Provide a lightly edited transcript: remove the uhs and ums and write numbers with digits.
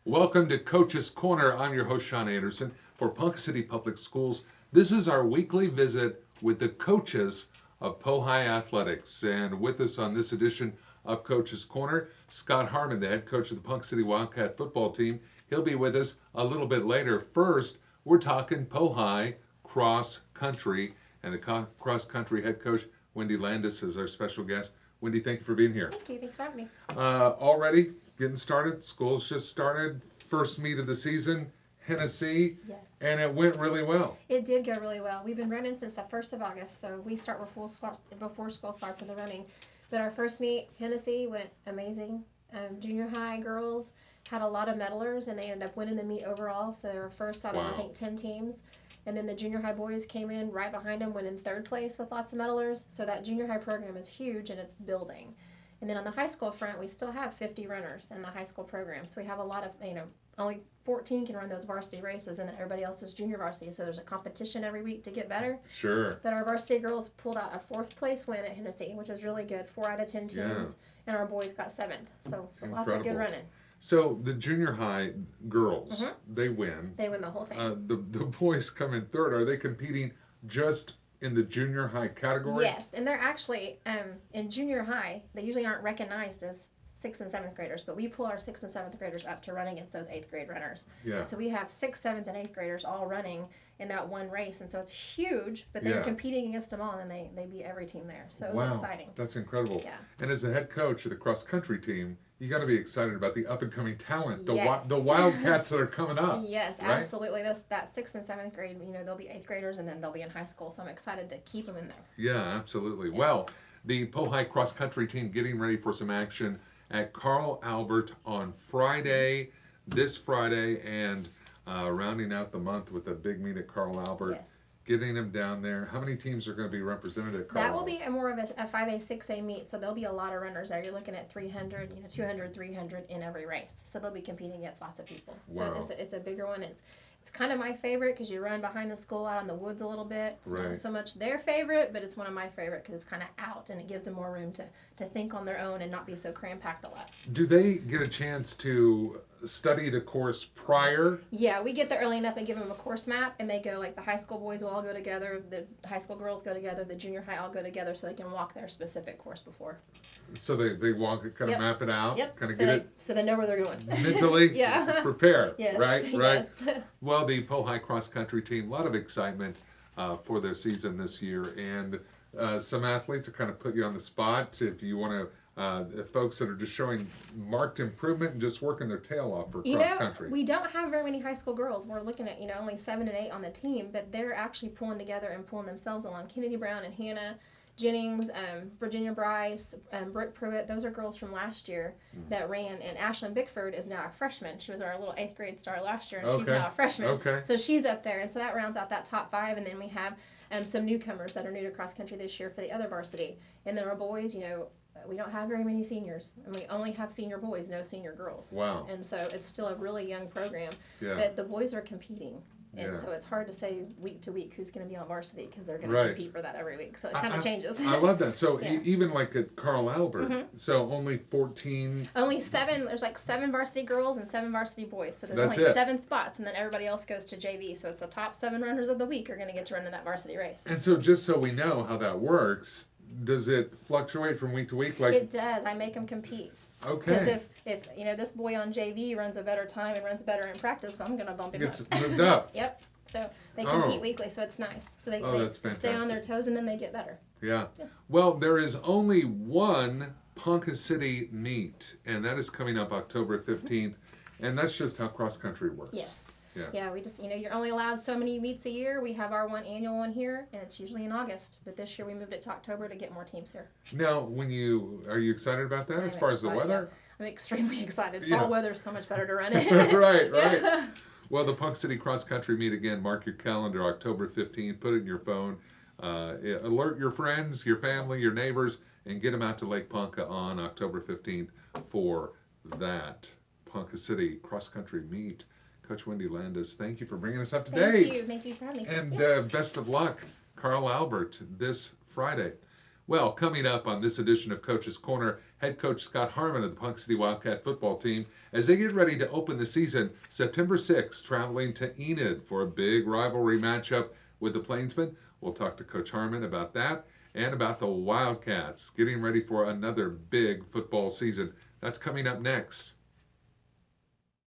Welcome to Coach's Corner. I'm your host, Sean Anderson, for Ponca City Public Schools. This is our weekly visit with the coaches of Pohai Athletics. And with us on this edition of Coach's Corner, Scott Harmon, the head coach of the Ponca City Wildcat football team. He'll be with us a little bit later. First, we're talking Pohai cross country, and the cross country head coach, Wendy Landes, is our special guest. Wendy, thank you for being here. Thank you. Thanks for having me. Already getting started. School's just started. First meet of the season, Hennessy. Yes. And it went really well. It did go really well. We've been running since the 1st of August, so we start before school starts in the running. But our first meet, Hennessy, went amazing. Junior high girls had a lot of medalers, and they ended up winning the meet overall. So they were first out of, I think, 10 teams. And then the junior high boys came in right behind them, went in third place with lots of medalers. So that junior high program is huge, and it's building. And then on the high school front, we still have 50 runners in the high school program. So we have a lot of, only 14 can run those varsity races, and then everybody else is junior varsity. So there's a competition every week to get better. Sure. But our varsity girls pulled out a 4th place win at Hennessy, which was really good. 4 out of 10 teams. Yeah. And our boys got 7th. So lots of good running. So the junior high girls, they win. They win the whole thing. The boys come in third. Are they competing just in the junior high category? Yes, and they're actually, in junior high, they usually aren't recognized as 6th and 7th graders, but we pull our 6th and 7th graders up to run against those 8th grade runners. Yeah. So we have 6th, 7th, and 8th graders all running in that one race, and so it's huge, but they're competing against them all, and they beat every team there. So it was exciting. That's incredible. Yeah. And as the head coach of the cross country team, you got to be excited about the up and coming talent, the Yes. the Wildcats that are coming up. Yes, right? absolutely. That 6th and 7th grade, they'll be 8th graders, and then they'll be in high school, so I'm excited to keep them in there. Yeah, absolutely. Yeah. Well, the Pohai cross country team getting ready for some action at Carl Albert on Friday, this Friday, and rounding out the month with a big meet at Carl Albert. Yes. Getting them down there. How many teams are going to be represented at Carl? That will be more of a 5A, 6A meet, so there'll be a lot of runners there. You're looking at 300, 200, 300 in every race. So they'll be competing against lots of people. Wow. So it's a bigger one. It's kind of my favorite because you run behind the school out in the woods a little bit. It's not so much their favorite, but it's one of my favorite because it's kind of out and it gives them more room to think on their own and not be so cram-packed a lot. Do they get a chance to study the course prior? Yeah, we get there early enough and give them a course map, and they go, like, the high school boys will all go together, the high school girls go together, the junior high all go together so they can walk their specific course before. So they walk, kind of map it out, kind of so they know where they're going. Mentally prepare, yes, right? Yes. Well, the Pohai cross country team, a lot of excitement for their season this year, and some athletes to kind of put you on the spot if you want to. Folks that are just showing marked improvement and just working their tail off for cross country. We don't have very many high school girls. We're looking at only 7 and 8 on the team, but they're actually pulling together and pulling themselves along. Kennedy Brown and Hannah Jennings, Virginia Bryce, Brooke Pruitt, those are girls from last year that ran, and Ashlyn Bickford is now a freshman. She was our little 8th grade star last year, and she's now a freshman. Okay. So she's up there, and so that rounds out that top 5, and then we have some newcomers that are new to cross country this year for the other varsity. And then our boys, we don't have very many seniors, and we only have senior boys, no senior girls. Wow. And so it's still a really young program, Yeah. but the boys are competing. And so it's hard to say week to week who's going to be on varsity because they're going to compete for that every week. So it kind of changes. I love that. So even like at Carl Albert, so only 14. Only 7. There's like 7 varsity girls and 7 varsity boys. So there's only 7 spots, and then everybody else goes to JV. So it's the top 7 runners of the week are going to get to run in that varsity race. And so just so we know how that works, does it fluctuate from week to week? Like it does. I make them compete. Okay. Because if this boy on JV runs a better time and runs better in practice, so I'm going to bump him up. Gets moved up. Yep. So they compete weekly, so it's nice. So they stay on their toes, and then they get better. Yeah. Well, there is only one Ponca City meet, and that is coming up October 15th, and that's just how cross country works. Yes. Yeah. We just, you're only allowed so many meets a year. We have our one annual one here, and it's usually in August. But this year we moved it to October to get more teams here. Now, are you excited about that as far as the weather? Yeah. I'm extremely excited. Fall weather's so much better to run in. Right. Well, the Ponca City Cross Country meet again. Mark your calendar, October 15th. Put it in your phone. Alert your friends, your family, your neighbors, and get them out to Lake Ponca on October 15th for that Ponca City Cross Country meet. Coach Wendy Landes, thank you for bringing us up to date. Thank you for having me. And best of luck, Carl Albert, this Friday. Well, coming up on this edition of Coach's Corner, head coach Scott Harmon of the Ponca City Wildcat football team as they get ready to open the season September 6th, traveling to Enid for a big rivalry matchup with the Plainsmen. We'll talk to Coach Harmon about that and about the Wildcats getting ready for another big football season. That's coming up next.